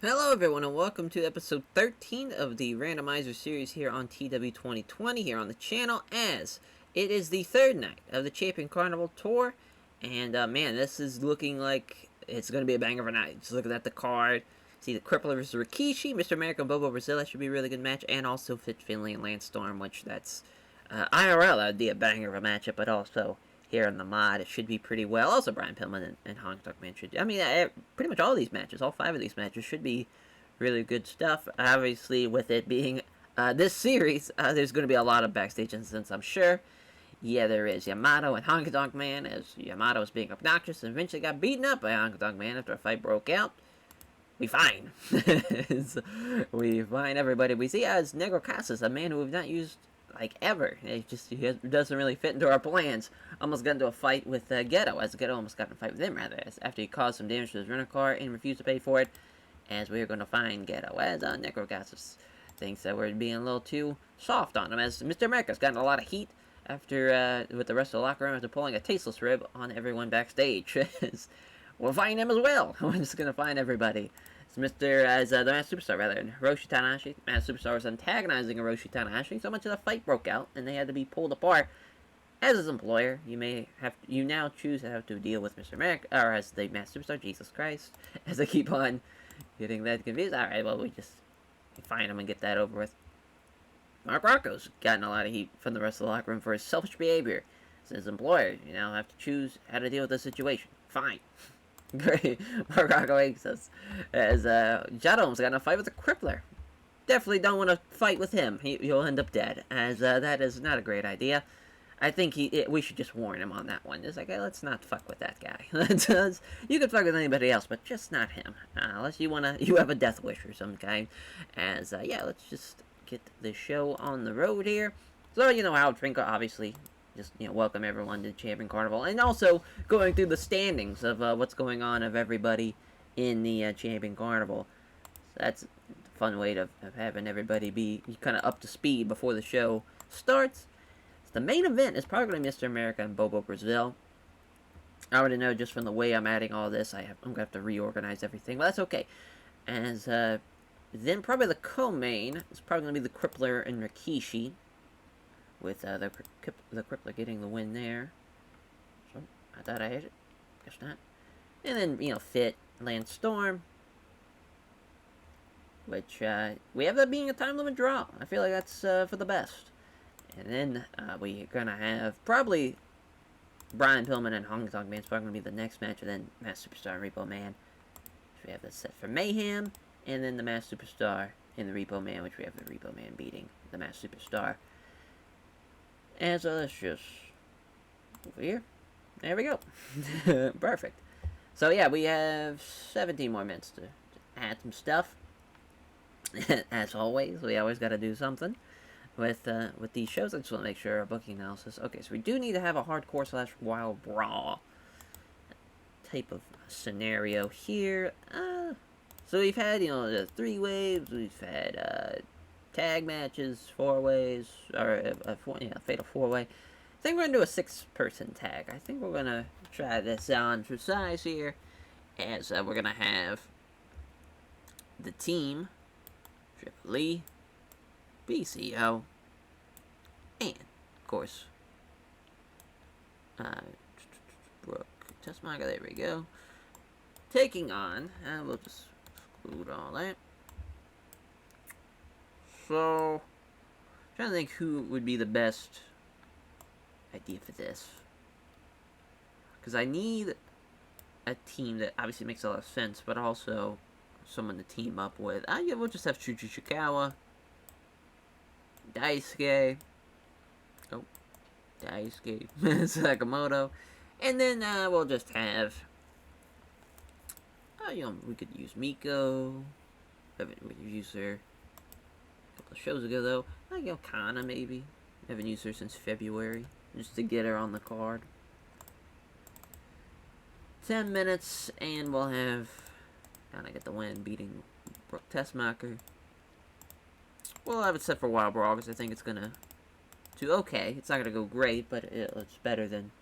Hello everyone and welcome to episode 13 of the randomizer series here on TEW 2020 here on the channel, as it is the third night of the Champion Carnival Tour. And man, this is looking like it's going to be a banger of a night. Just looking at the card, see the Crippler versus Rikishi, Mr. America and Bobo Brazil. That should be a really good match. And also Fit Finley and Lance Storm, which that's IRL, that would be a banger of a matchup, but also here in the mod, it should be pretty well. Also, Brian Pillman and Hong Dog Man should. I mean, pretty much all these matches, all 5 of these matches, should be really good stuff. Obviously, with it being this series, there's going to be a lot of backstage incidents, I'm sure. Yeah, there is. Yamato and Honky Tonk Man, as Yamato was being obnoxious and eventually got beaten up by Honky Tonk Man after a fight broke out. We fine. We find everybody. We see as Negro Casas, a man who we've not used like ever. He doesn't really fit into our plans. Almost got into a fight with Ghetto, as Ghetto almost got in a fight with him, rather, after he caused some damage to his rental car and refused to pay for it, as we are going to find Ghetto, as Negro Casas thinks that we're being a little too soft on him, as Mr. America's gotten a lot of heat after, with the rest of the locker room after pulling a tasteless rib on everyone backstage. We'll find him as well. We're just going to find everybody. It's the Masked Superstar, rather, Hiroshi Tanahashi. Masked Superstar was antagonizing Hiroshi Tanahashi, so much of the fight broke out, and they had to be pulled apart. As his employer, you now choose to have to deal with Mr. America, or as the Masked Superstar, Jesus Christ, as I keep on getting that confused. Alright, well, we just find him and get that over with. Mark Rocco's gotten a lot of heat from the rest of the locker room for his selfish behavior. As his employer, you now have to choose how to deal with the situation. Fine. Great. Mark Rocco makes us. As Jaddom's got in a fight with the Crippler. Definitely don't want to fight with him. He'll end up dead. As that is not a great idea. I think we should just warn him on that one. It's like, hey, let's not fuck with that guy. You can fuck with anybody else, but just not him. Unless you have a death wish or some kind. As yeah, let's just get the show on the road here. So Howard Finkel, obviously, just welcome everyone to Champion Carnival, and also going through the standings of what's going on of everybody in the Champion Carnival. So that's a fun way of having everybody be kind of up to speed before the show starts. So the main event is probably going to be Mr. America and Bobo Brazil. I already know just from the way I'm adding all this, I'm going to have to reorganize everything, but that's okay. As then probably the co-main is probably going to be the Crippler and Rikishi, with the Crippler getting the win there. So, I thought I hit it. Guess not. And then, Fit, Lance Storm. Which, we have that being a time limit draw. I feel like that's for the best. And then, we're gonna have probably Brian Pillman and Hong Kong Man's probably gonna be the next match, and then Masked Superstar and Repo Man. Which we have that set for Mayhem. And then the Masked Superstar and the Repo Man, which we have the Repo Man beating the Masked Superstar. And so let's just over here. There we go. Perfect. So yeah, we have 17 more minutes to add some stuff. As always, we always got to do something with these shows. I just want to make sure our booking analysis. Okay, so we do need to have a hardcore / wild brawl type of scenario here. So we've had the 3 waves. We've had tag matches, 4 ways, or fatal 4-way. I think we're gonna do a 6-person tag. I think we're gonna try this on for size here, as we're gonna have the team, Triple E, BCO, and of course, Brooke Tessmacher. There we go. Taking on, we'll just exclude all that. So, I'm trying to think who would be the best idea for this. Because I need a team that obviously makes a lot of sense, but also someone to team up with. We'll just have Shuji Shikawa, Daisuke, Sakamoto, and then we'll just have, we could use Miko. We could use her couple of shows ago, though. Kana, maybe. I haven't used her since February, just to get her on the card. 10 minutes, and we'll have Kana get the win, beating Brooke Tessmacher. We'll have it set for Wild Brawl, because I think it's gonna do okay. It's not gonna go great, but it's better than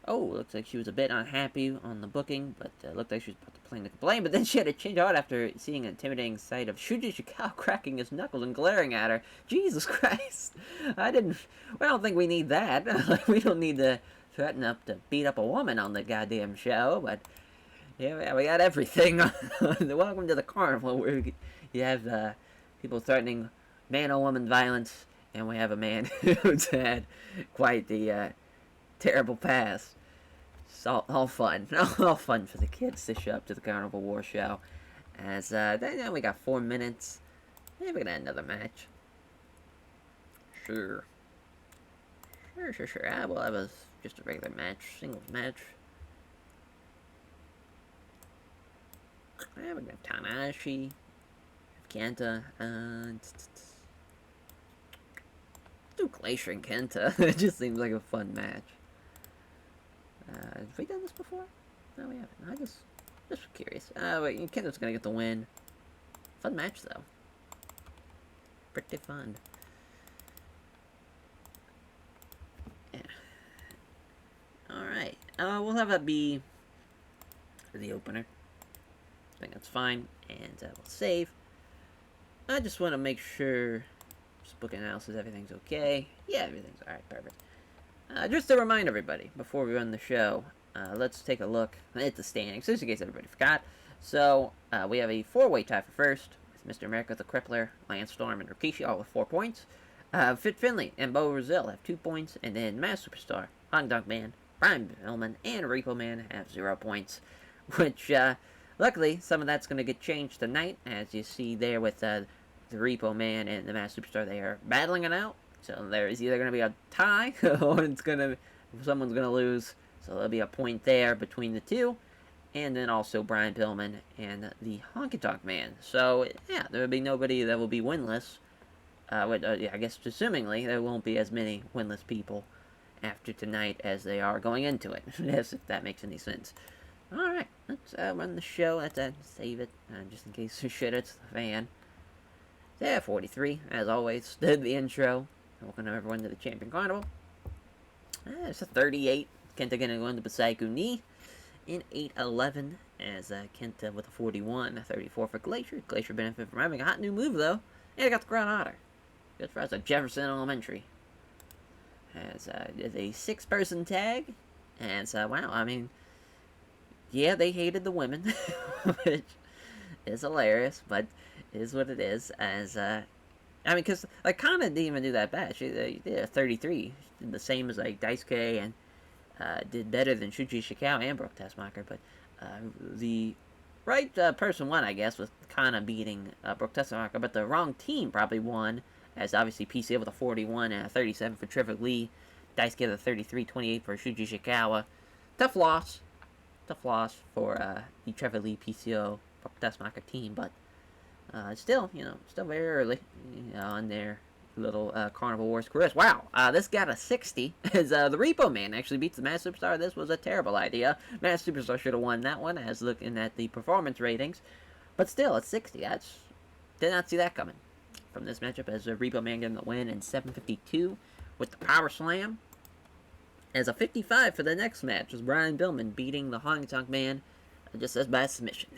Oh, looks like she was a bit unhappy on the booking, but looked like she was about to plan to complain. But then she had to change out after seeing an intimidating sight of Shuji Shikao cracking his knuckles and glaring at her. Jesus Christ! I didn't. I don't think we need that. Like, we don't need to threaten up to beat up a woman on the goddamn show. But yeah, we got everything. Welcome to the carnival where you have people threatening man-on-woman violence, and we have a man who's had quite the terrible past. It's all fun. All fun for the kids to show up to the Carnival War show. As then we got 4 minutes. Maybe we're gonna have another match. Sure. We'll have just a regular match, singles match. We're gonna have Tanahashi, Kenta, do Glacier and Kenta. It just seems like a fun match. Have we done this before? No, we haven't. I just curious. Wait, Kenta's gonna get the win. Fun match though. Pretty fun. Yeah. Alright. We'll have that be for the opener. I think that's fine. And we'll save. I just want to make sure just book analysis, everything's okay. Yeah, everything's alright, perfect. Just to remind everybody, before we run the show, let's take a look at the standings, just in case everybody forgot. So, we have a 4-way tie for first, with Mr. America, the Crippler, Lance Storm, and Rikishi, all with 4 points. Fit Finley and Bo Brazil have 2 points, and then Mass Superstar, Hong Dog Man, Brian Pillman, and Repo Man have 0 points. Which, luckily, some of that's going to get changed tonight, as you see there with the Repo Man and the Mass Superstar. They are battling it out. So there is either going to be a tie, or someone's going to lose. So there'll be a point there between the two. And then also Brian Pillman and the Honky Tonk Man. So, yeah, there will be nobody that will be winless. Yeah, I guess, assumingly, there won't be as many winless people after tonight as they are going into it. Yes, if that makes any sense. Alright, let's run the show. Let's save it, just in case shit hits the fan. Yeah, 43, as always, did the intro. Welcome everyone to the Champion Carnival. It's a 38. Kenta gonna go into Psycho Knee in 8-11 as Kenta with a 41, a 34 for Glacier. Glacier benefit from having a hot new move though. And I got the Ground Otter. Good for us at Jefferson Elementary. As it's a 6-person tag. And so, wow, I mean, yeah, they hated the women, which is hilarious, but it is what it is. As I mean, because, like, Kana didn't even do that bad. She did a 33. She did the same as, like, Daisuke, and did better than Shuji Shikao and Brooke Tessmacher. But the right person won, I guess, with Kana beating Brooke Tessmacher. But the wrong team probably won, as obviously PCO with a 41 and a 37 for Trevor Lee. Daisuke with a 33, 28 for Shuji Shikawa. Tough loss. Tough loss for the Trevor Lee PCO Brooke Tessmacher team, but still, still very early, on their little Carnival Wars careers. Wow, this got a 60, as the Repo Man actually beats the Mass Superstar. This was a terrible idea. Mass Superstar should have won that one, as looking at the performance ratings. But still, it's 60. Did not see that coming from this matchup, as the Repo Man getting the win in 7:52 with the Power Slam. As a 55 for the next match, was Brian Pillman beating the Honky Tonk Man, just as by submission.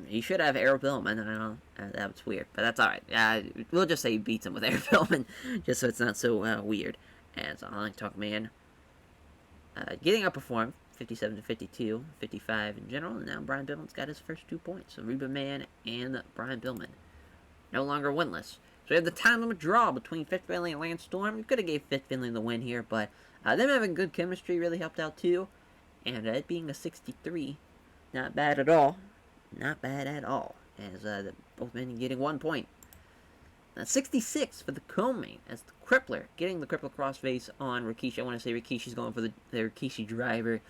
He should have Aero Pillman. I don't know. That's weird, but that's alright. We'll just say he beats him with Aero Pillman, just so it's not so weird. And so Honky Tonk Man getting outperformed, 57-52, 55 in general, and now Brian Pillman's got his first 2 points. So Reba Man and Brian Pillman no longer winless. So we have the time limit draw between Fit Finley and Lance Storm. We could have gave Fit Finley the win here, but them having good chemistry really helped out too. And it being a 63, not bad at all. Not bad at all. As both men getting 1 point. 66 for the co-main, as the Crippler getting the Crippler crossface on Rikishi. I want to say Rikishi's going for the Rikishi driver.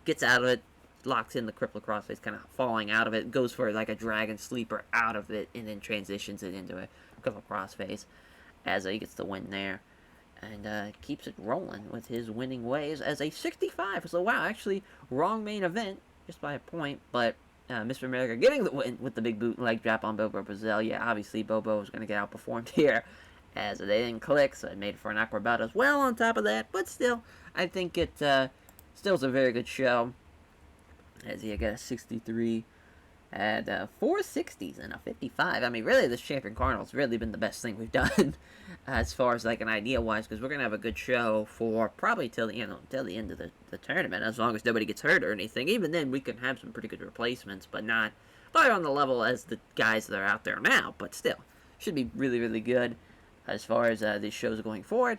Gets out of it, locks in the Crippler crossface, kind of falling out of it, goes for like a dragon sleeper out of it, and then transitions it into a Crippler crossface as he gets the win there. And keeps it rolling with his winning ways as a 65. So, wow, actually, wrong main event, just by a point, but Mr. America getting the win with the big boot leg drop on Bobo Brazil. Yeah, obviously, Bobo is going to get outperformed here, as they didn't click, so it made for an awkward bout as well on top of that. But still, I think it still is a very good show. As you got a 63, had 460s and a 55. I mean, really, this Champion Carnival's really been the best thing we've done as far as like an idea wise, because we're gonna have a good show for probably till the end of the tournament, as long as nobody gets hurt or anything. Even then, we can have some pretty good replacements, but not probably on the level as the guys that are out there now. But still, should be really, really good as far as these shows going forward.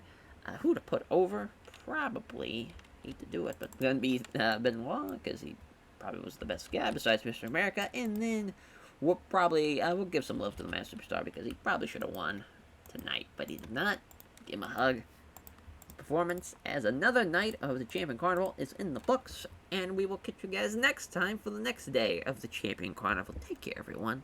Who to put over? Probably hate to do it, but gonna be Benoit, because he probably was the best guy besides Mr. America. And then we'll probably we'll give some love to the Master Superstar, because he probably should have won tonight, but he did not. Give him a hug. Performance as another night of the Champion Carnival is in the books, and we will catch you guys next time for the next day of the Champion Carnival. Take care, everyone.